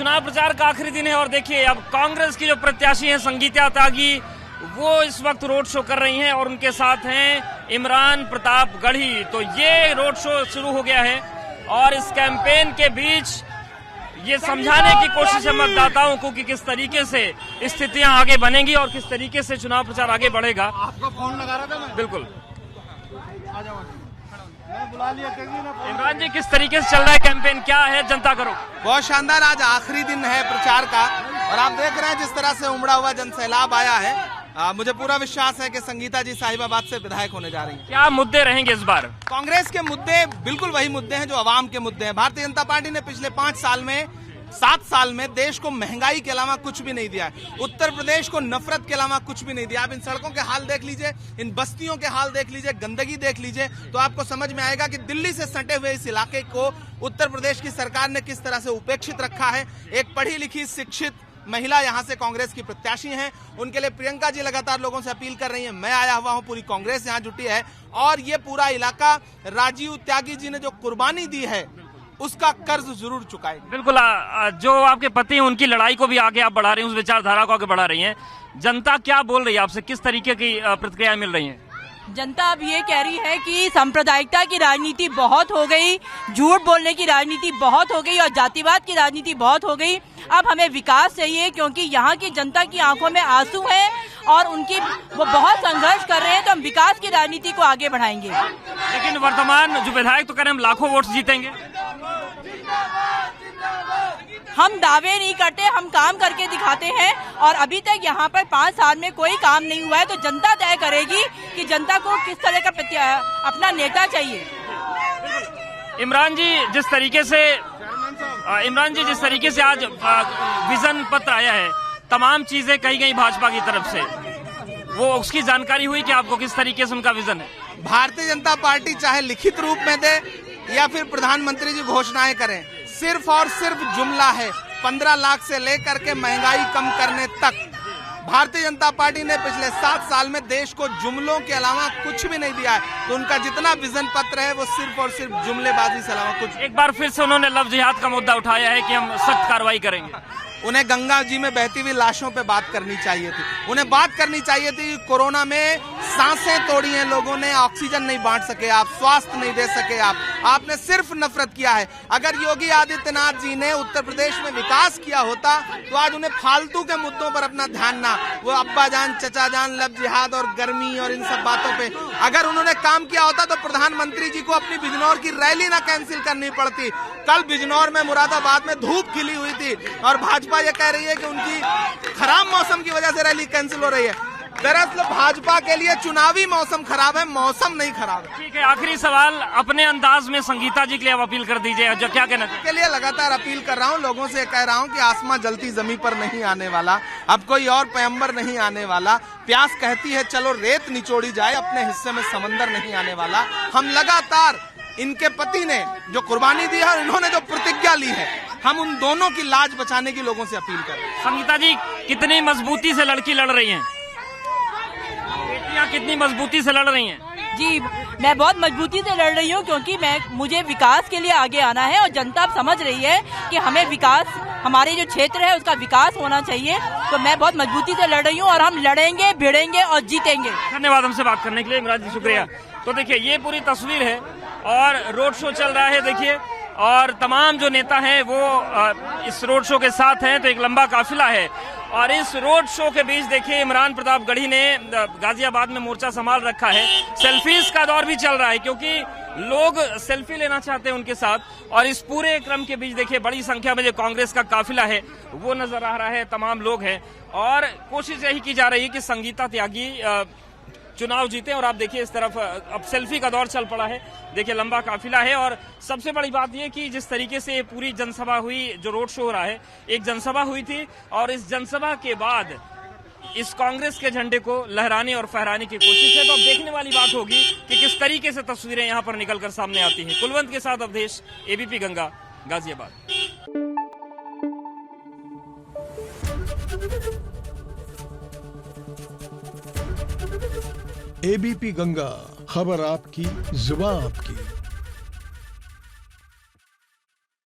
चुनाव प्रचार का आखिरी दिन है और देखिए अब कांग्रेस की जो प्रत्याशी हैं संगीता त्यागी, वो इस वक्त रोड शो कर रही हैं और उनके साथ हैं इमरान प्रताप गढ़ी। तो ये रोड शो शुरू हो गया है और इस कैंपेन के बीच ये समझाने की कोशिश है मतदाताओं को कि किस तरीके से स्थितियां आगे बनेंगी और किस तरीके से चुनाव प्रचार आगे बढ़ेगा। आपको फोन लगा रहा था मैं। बिल्कुल मैं बुला लिया। इमरान जी, किस तरीके से चल रहा है कैंपेन, क्या है जनता करो? बहुत शानदार, आज आखिरी दिन है प्रचार का और आप देख रहे हैं जिस तरह से उमड़ा हुआ जनसैलाब आया है। मुझे पूरा विश्वास है कि संगीता जी साहिबाबाद से विधायक होने जा रही हैं। क्या मुद्दे रहेंगे इस बार? कांग्रेस के मुद्दे बिल्कुल वही मुद्दे हैं जो आवाम के मुद्दे हैं। भारतीय जनता पार्टी ने पिछले 7 साल में देश को महंगाई के अलावा कुछ भी नहीं दिया है। उत्तर प्रदेश को नफरत के अलावा कुछ भी नहीं दिया। आप इन सड़कों के हाल देख लीजिए, इन बस्तियों के हाल देख लीजिए, गंदगी देख लीजिए, तो आपको समझ में आएगा कि दिल्ली से सटे हुए इस इलाके को उत्तर प्रदेश की सरकार ने किस तरह से उपेक्षित रखा है। एक पढ़ी लिखी शिक्षित महिला यहाँ से कांग्रेस की प्रत्याशी हैं, उनके लिए प्रियंका जी लगातार लोगों से अपील कर रही हैं। मैं आया हुआ हूँ, पूरी कांग्रेस यहाँ जुटी है और ये पूरा इलाका राजीव त्यागी जी ने जो कुर्बानी दी है उसका कर्ज जरूर चुकाएगी। बिल्कुल, जो आपके पति हैं उनकी लड़ाई को भी आगे आप बढ़ा रही हैं, उस विचारधारा को आगे बढ़ा रही हैं। जनता क्या बोल रही है आपसे, किस तरीके की प्रतिक्रिया मिल रही है? जनता अब ये कह रही है कि सांप्रदायिकता की राजनीति बहुत हो गई, झूठ बोलने की राजनीति बहुत हो गई और जातिवाद की राजनीति बहुत हो गई। अब हमें विकास चाहिए क्योंकि यहाँ की जनता की आंखों में आंसू है और वो बहुत संघर्ष कर रहे हैं, तो हम विकास की राजनीति को आगे बढ़ाएंगे। लेकिन वर्तमान जो विधायक तो कह रहे हैं हम लाखों वोट जीतेंगे। हम दावे नहीं करते, हम काम करके दिखाते हैं और अभी तक यहाँ पर 5 साल में कोई काम नहीं हुआ है, तो जनता तय करेगी कि जनता को किस तरह का अपना नेता चाहिए। इमरान जी, जिस तरीके से आज विजन पत्र आया है, तमाम चीजें कही गई भाजपा की तरफ से, वो उसकी जानकारी हुई कि आपको किस तरीके से उनका विजन है? भारतीय जनता पार्टी चाहे लिखित रूप में दे या फिर प्रधानमंत्री जी घोषणाएं करें, सिर्फ और सिर्फ जुमला है। 15 लाख से लेकर के महंगाई कम करने तक भारतीय जनता पार्टी ने पिछले 7 साल में देश को जुमलों के अलावा कुछ भी नहीं दिया है। तो उनका जितना विजन पत्र है वो सिर्फ और सिर्फ जुमलेबाजी से अलावा कुछ। एक बार फिर से उन्होंने लव जिहाद का मुद्दा उठाया है कि हम सख्त कार्रवाई करेंगे। उन्हें गंगा जी में बहती हुई लाशों पे बात करनी चाहिए थी। उन्हें बात करनी चाहिए थी कि कोरोना में सांसें तोड़ी हैं लोगों ने, ऑक्सीजन नहीं बांट सके आप, स्वास्थ्य नहीं दे सके आपने सिर्फ नफरत किया है। अगर योगी आदित्यनाथ जी ने उत्तर प्रदेश में विकास किया होता तो आज उन्हें फालतू के मुद्दों पर अपना ध्यान ना, वो अब्बा जान, चचा जान, लव जिहाद और गर्मी और इन सब बातों पे अगर उन्होंने काम किया होता तो प्रधानमंत्री जी को अपनी बिजनौर की रैली ना कैंसिल करनी पड़ती। कल बिजनौर में, मुरादाबाद में धूप खिली हुई थी और भाजपा ये कह रही है कि उनकी खराब मौसम की वजह से रैली कैंसिल हो रही है। दरअसल भाजपा के लिए चुनावी मौसम खराब है, मौसम नहीं खराब है। ठीक है, आखिरी सवाल अपने अंदाज में संगीता जी के लिए आप अपील कर दीजिए, जो क्या कहना के लिए लगातार अपील कर रहा हूँ, लोगों से कह रहा हूँ कि आसमां जलती जमीन पर नहीं आने वाला, अब कोई और पैगंबर नहीं आने वाला। प्यास कहती है चलो रेत निचोड़ी जाए, अपने हिस्से में समंदर नहीं आने वाला। हम लगातार इनके पति ने जो कुर्बानी दी है और इन्होंने जो प्रतिज्ञा ली है, हम उन दोनों की लाज बचाने की लोगों से अपील कर रहे हैं। संगीता जी, कितनी मजबूती से लड़की लड़ रही हैं, बेटियां कितनी मजबूती से लड़ रही हैं? जी, मैं बहुत मजबूती से लड़ रही हूँ क्योंकि मुझे विकास के लिए आगे आना है और जनता अब समझ रही है कि हमें विकास, हमारे जो क्षेत्र है उसका विकास होना चाहिए। तो मैं बहुत मजबूती से लड़ रही हूँ और हम लड़ेंगे, भिड़ेंगे और जीतेंगे। धन्यवाद हमसे बात करने के लिए इमरान जी, शुक्रिया। तो देखिए ये पूरी तस्वीर है और रोड शो चल रहा है देखिए, और तमाम जो नेता हैं वो इस रोड शो के साथ हैं। तो एक लंबा काफिला है और इस रोड शो के बीच देखिए इमरान प्रताप गढ़ी ने गाजियाबाद में मोर्चा संभाल रखा है। सेल्फीज का दौर भी चल रहा है क्योंकि लोग सेल्फी लेना चाहते हैं उनके साथ। और इस पूरे क्रम के बीच देखिए बड़ी संख्या में जो कांग्रेस का काफिला है वो नजर आ रहा है, तमाम लोग हैं और कोशिश यही की जा रही है कि संगीता त्यागी चुनाव जीते। और आप देखिए इस तरफ अब सेल्फी का दौर चल पड़ा है, देखिए लंबा काफिला है। और सबसे बड़ी बात यह कि जिस तरीके से पूरी जनसभा हुई, जो रोड शो हो रहा है, एक जनसभा हुई थी और इस जनसभा के बाद इस कांग्रेस के झंडे को लहराने और फहराने की कोशिश है। तो अब देखने वाली बात होगी कि किस तरीके से तस्वीरें यहां पर निकलकर सामने आती हैं। कुलवंत के साथ अवधेश, एबीपी गंगा, गाजियाबाद। एबीपी गंगा, खबर आपकी, जुबान आपकी।